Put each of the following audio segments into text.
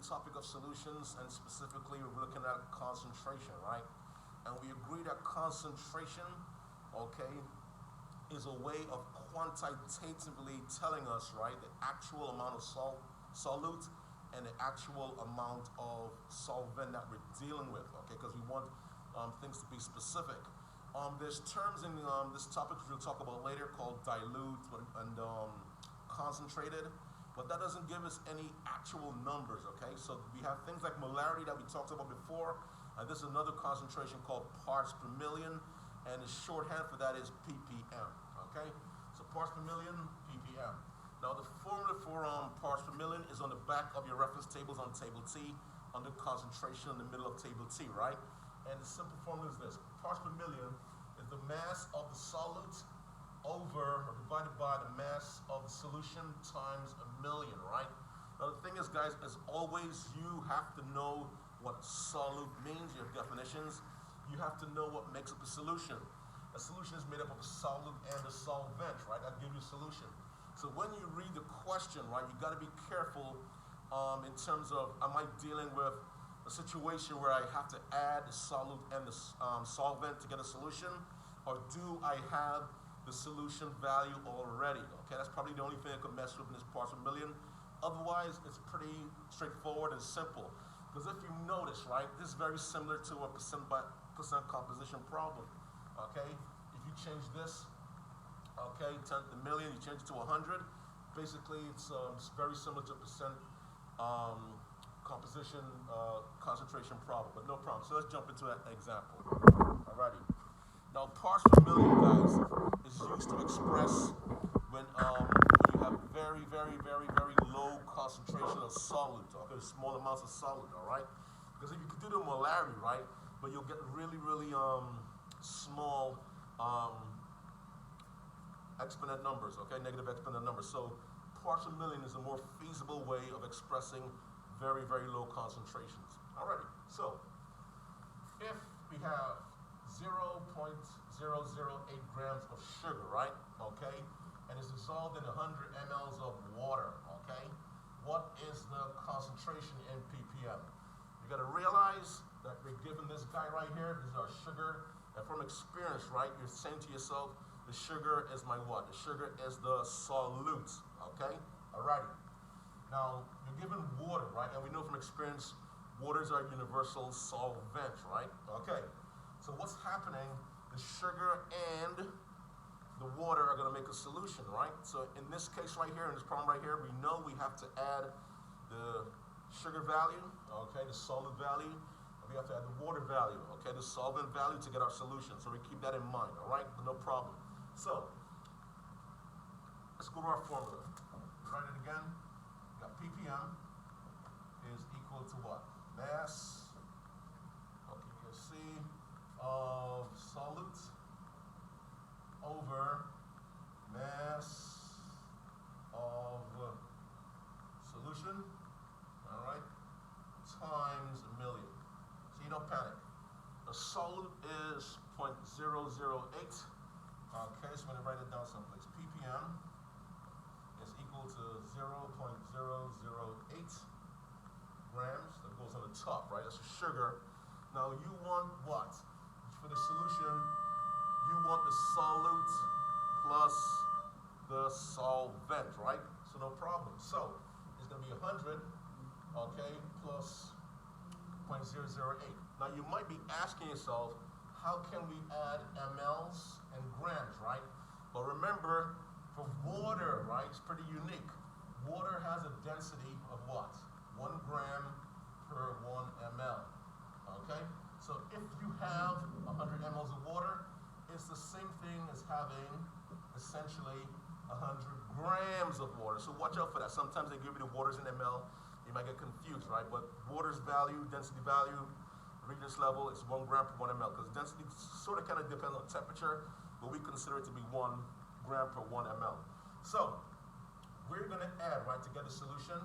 topic of solutions, and specifically we're looking at concentration, right? And we agree that concentration, okay, is a way of quantitatively telling us, right, the actual amount of solute and the actual amount of solvent that we're dealing with, okay, because we want things to be specific. There's terms in this topic we'll talk about later called dilute and concentrated, but that doesn't give us any actual numbers, okay? So we have things like molarity that we talked about before, and this is another concentration called parts per million, and the shorthand for that is PPM, okay? So parts per million, PPM. Now the formula for parts per million is on the back of your reference tables on table T, under concentration in the middle of table T, right? And the simple formula is this: parts per million is the mass of the solute over or divided by the mass of the solution times a million, right? Now the thing is, guys, as always, you have to know what solute means. You have definitions. You have to know what makes up a solution. A solution is made up of a solute and a solvent, right? That gives you a solution. So when you read the question, right, you got to be careful in terms of, am I dealing with a situation where I have to add the solute and the solvent to get a solution, or do I have the solution value already? Okay, that's probably the only thing I could mess with in this parts per million. Otherwise, it's pretty straightforward and simple. Because if you notice, right, this is very similar to a percent by percent composition problem. Okay, if you change this, okay, 10 to the million, you change it to 100. Basically, it's very similar to a percent composition concentration problem, but no problem. So let's jump into that example. Alrighty. Now, parts per million, guys, is used to express when you have very, very, very, very low concentration of solute, okay, small amounts of solute, all right? Because if you could do the molarity, right, but you'll get really, really small exponent numbers, okay, negative exponent numbers. So parts per million is a more feasible way of expressing very, very low concentrations. Alrighty, so if we have 0.008 grams of sugar, right, okay, and it's dissolved in 100 mLs of water, okay, what is the concentration in ppm? You got to realize that we're given this guy right here. This is our sugar, and from experience, right, you're saying to yourself, the sugar is my what? The sugar is the solute, okay? Alrighty. Now, you're given water, right? And we know from experience, waters are universal solvent, right? Okay. So what's happening? The sugar and the water are going to make a solution, right? So in this case right here, in this problem right here, we know we have to add the sugar value, okay, the solute value, and we have to add the water value, okay, the solvent value to get our solution. So we keep that in mind, all right? No problem. So let's go to our formula. Write it again. We got ppm is equal to what? Mass, okay, you can see, of solute over mass of solution, all right, times a million. So you don't panic. The solute is 0.008. Okay, so I'm going to write it down someplace. ppm is equal to 0.008 grams. That goes on the top, right? That's the sugar. Now you want what? For the solution, you want the solute plus the solvent, right? So no problem. So it's going to be 100, okay, plus 0.008. Now you might be asking yourself, how can we add mLs and grams, right? But remember, for water, right, it's pretty unique. Water has a density of what? 1 gram per 1 ml, okay? So if you have 100 mLs of water, it's the same thing as having essentially 100 grams of water. So watch out for that. Sometimes they give you the waters in ml. You might get confused, right? But water's value, density value, Regis level is 1 gram per 1 ml, because density sort of kind of depends on temperature, but we consider it to be 1 gram per 1 ml. So we're going to add, right, to get a solution,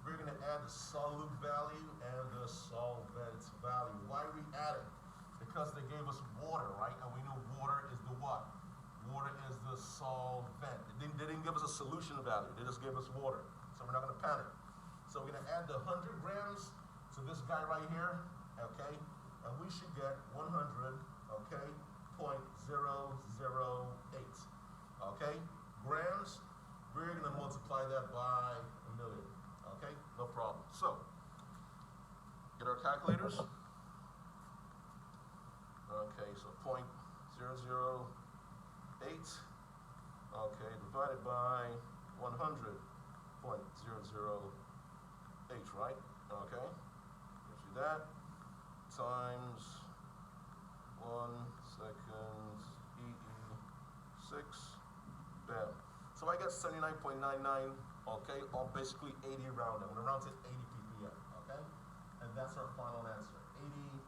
we're going to add the solute value and the solvent value. Why are we adding? Because they gave us water, right? And we know water is the what? Water is the solvent. They didn't give us a solution value. They just gave us water. So we're not going to panic. So we're gonna add the 100 grams to this guy right here, okay? And we should get 100, okay, 0.008, okay? Grams, we're gonna multiply that by a million, okay? No problem. So, get our calculators. Okay, so 0.008, okay, divided by 100.008, right? Okay, gives you that, times 1 second, EE6, bam. So I get 79.99, okay, or basically 80 round. I'm gonna round to 80 ppm, okay? And that's our final answer, 80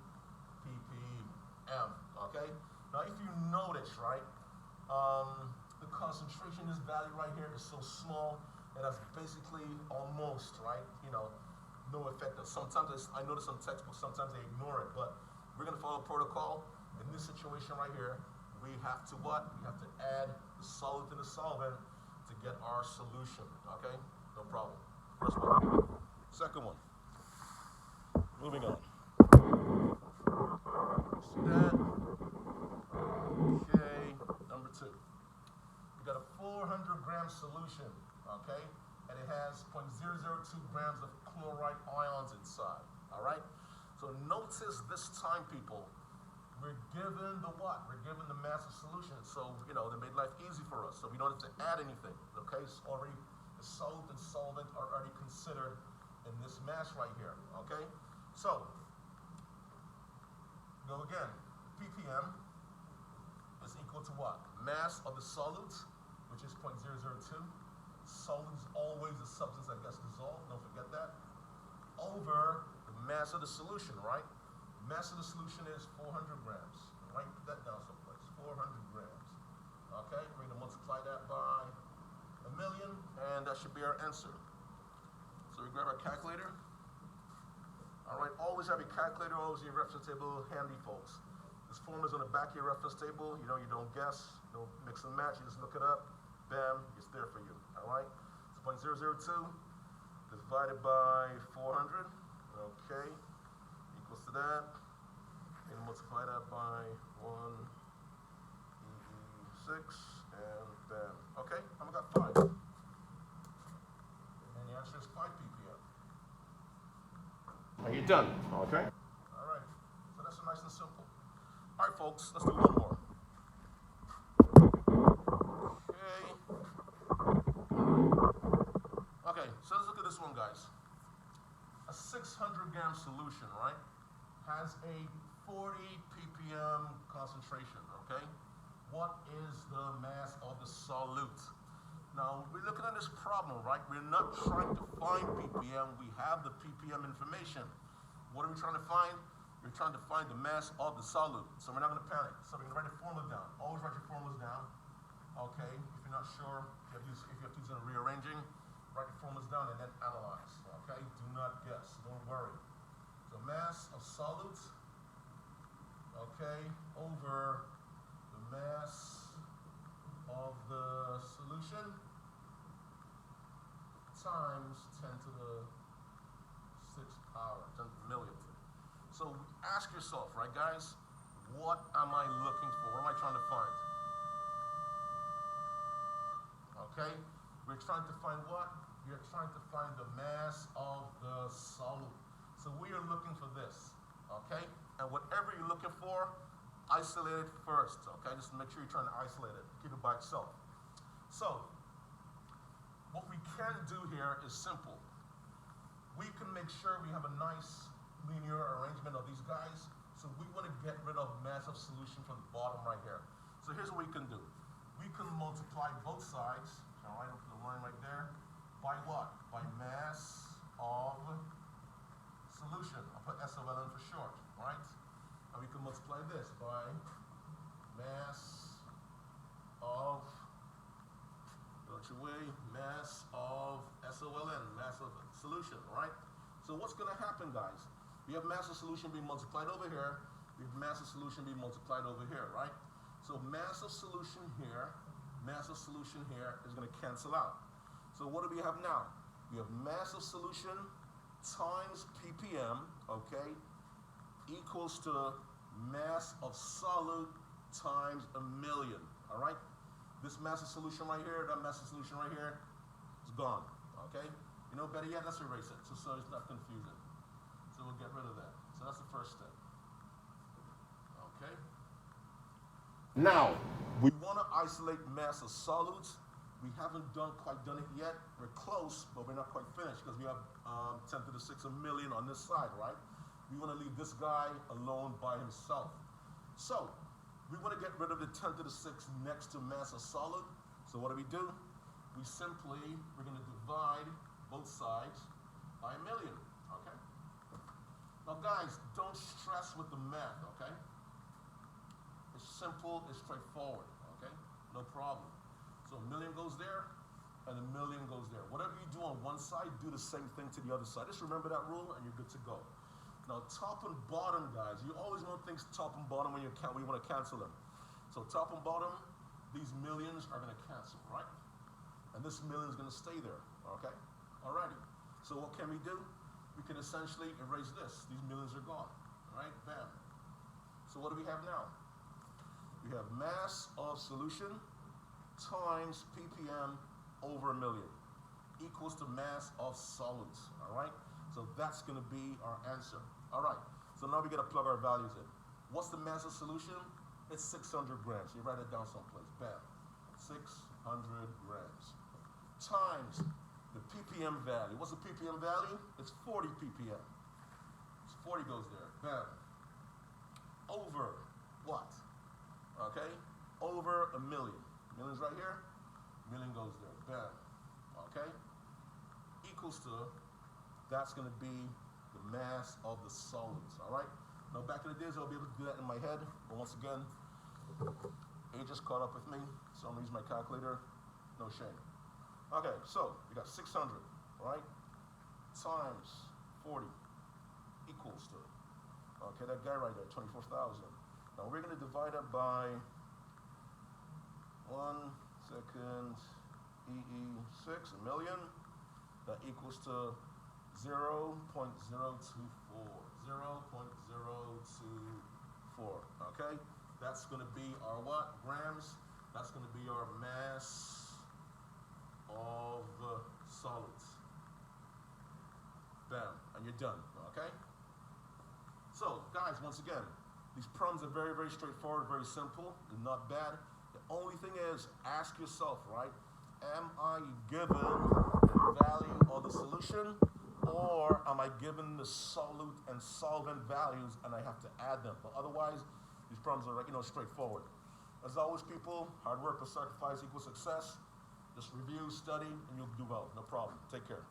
ppm, okay? Now if you notice, right, the concentration, this value right here is so small, and that's basically almost, right, you know, no effect. Sometimes I notice some textbooks, sometimes they ignore it, but we're gonna follow protocol. In this situation right here, we have to what? We have to add the solute and the solvent to get our solution, okay? No problem. First one. Second one. Moving on. See that? Okay, number 2. We got a 400 gram solution, okay? And it has 0.002 grams of chloride ions inside, all right? So notice this time, people, we're given the what? We're given the mass of solution. So, you know, they made life easy for us. So we don't have to add anything, okay? It's already, the solute and solvent are already considered in this mass right here, okay? So, go again. PPM is equal to what? Mass of the solute, which is 0.002. Solute is always a substance that gets dissolved, don't forget that, over the mass of the solution, right? Mass of the solution is 400 grams. Right, put that down someplace, 400 grams. Okay, we're gonna multiply that by a million, and that should be our answer. So we grab our calculator. All right, always have your calculator, always your reference table handy, folks. This formula is on the back of your reference table. You know, you don't guess, you don't mix and match, you just look it up, bam, it's there for you, all right? So 0.002 divided by 400, okay, equals to that. And multiply that by 1 EE6, and bam. Okay, I got 5. And the answer is 5 ppm. Are you done? Okay. All right, so that's nice and simple. All right, folks, let's do one more. Okay, so let's look at this one, guys. A 600 gram solution, right, has a 40 ppm concentration, okay? What is the mass of the solute? Now, we're looking at this problem, right? We're not trying to find ppm, we have the ppm information. What are we trying to find? We're trying to find the mass of the solute. So we're not gonna panic. So we're gonna write the formula down. Always write your formulas down, okay? If you're not sure, if you have to use rearranging, write your formulas down and then analyze, okay? Do not guess, don't worry. So mass of solute, okay, over the mass of the solution times 10 to the 6th power, 10 to the millionth. So ask yourself, right, guys, what am I looking for? What am I trying to find? Okay, we're trying to find what? We're trying to find the mass of the solute. So we are looking for this, okay? And whatever you're looking for, isolate it first, okay? Just make sure you're trying to isolate it, keep it by itself. So, what we can do here is simple. We can make sure we have a nice linear arrangement of these guys. So we want to get rid of mass of solution from the bottom right here. So here's what we can do. We can multiply both sides, all right, I'll put a line right there, by what? By mass of solution. I'll put SOLN for short, right? And we can multiply this by mass of, don't you way, mass of SOLN, mass of solution, right? So what's gonna happen, guys? We have mass of solution being multiplied over here, we have mass of solution being multiplied over here, right? So mass of solution here is gonna cancel out. So what do we have now? We have mass of solution times ppm, okay, equals to mass of solute times 1,000,000, all right? This mass of solution right here, that mass of solution right here, is gone, okay? You know, better yet, let's erase it, so it's not confusing. So we'll get rid of that. So that's the first step, okay? Now, we want to isolate mass of solutes. We haven't quite done it yet. We're close, but we're not quite finished because we have 10 to the 6 1,000,000 on this side, right? We want to leave this guy alone by himself. So, we want to get rid of the 10 to the 6 next to mass of solute. So what do? We're going to divide both sides by 1,000,000, okay? Now guys, don't stress with the math, okay? It's simple, it's straightforward, okay? No problem. So 1,000,000 goes there, and 1,000,000 goes there. Whatever you do on one side, do the same thing to the other side. Just remember that rule, and you're good to go. Now, top and bottom, guys, you always want things top and bottom when you want to cancel them. So top and bottom, these millions are going to cancel, right? And this million is going to stay there, okay? Alrighty. So what can we do? We can essentially erase this. These millions are gone, all right? Bam. So what do we have now? We have mass of solution times ppm over 1,000,000 equals to mass of solutes, all right? So that's going to be our answer. All right, so now we got to plug our values in. What's the mass of solution? It's 600 grams. You write it down someplace. Bam. 600 grams. Times the ppm value. What's the ppm value? It's 40 ppm. So 40 goes there. Bam. Over what? Okay? Over 1,000,000. Million's right here. 1,000,000 goes there. Bam. Okay? Equals to, that's going to be the mass of the solutes, all right? Now, back in the days, I'll be able to do that in my head, but once again, age just caught up with me, so I'm going to use my calculator, no shame. Okay, so we got 600, all right, times 40 equals to, okay, that guy right there, 24,000. Now, we're going to divide it by 1 second, EE6, 1,000,000. That equals to 0.024, 0.024, okay? That's going to be our what? Grams. That's going to be our mass of solids. Bam, and you're done, okay? So, guys, once again, these problems are very, very straightforward, very simple, and not bad. The only thing is, ask yourself, right? Am I given the value of the solution, or am I given the solute and solvent values and I have to add them? But otherwise, these problems are, straightforward. As always, people, hard work plus sacrifice equals success. Just review, study, and you'll do well. No problem. Take care.